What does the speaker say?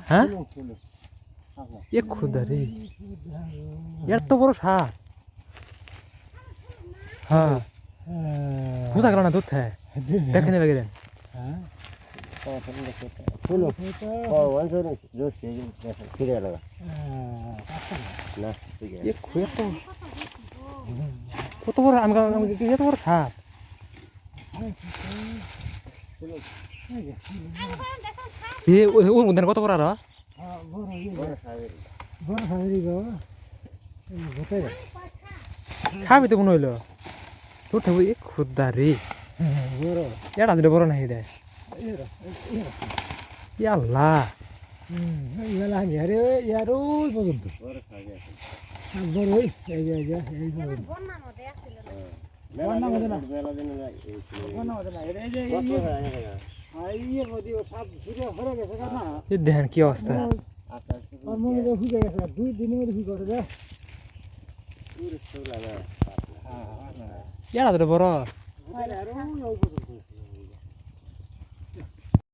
হ্যাঁ এ খুদা রে এত বড় সাপ হ্যাঁ বুঝা গেল না দুধ দেখে নেবে গেলেন কত বড় এত বড় সাপ ওর মধ্যে কত বড় আর খাবি তো মনে হইলো তোর থাকবো এ খুদা রে এটা দিলে বড় নাকি রে আল্লাহ দেখেন কি অবস্থা এটা দিলে বড়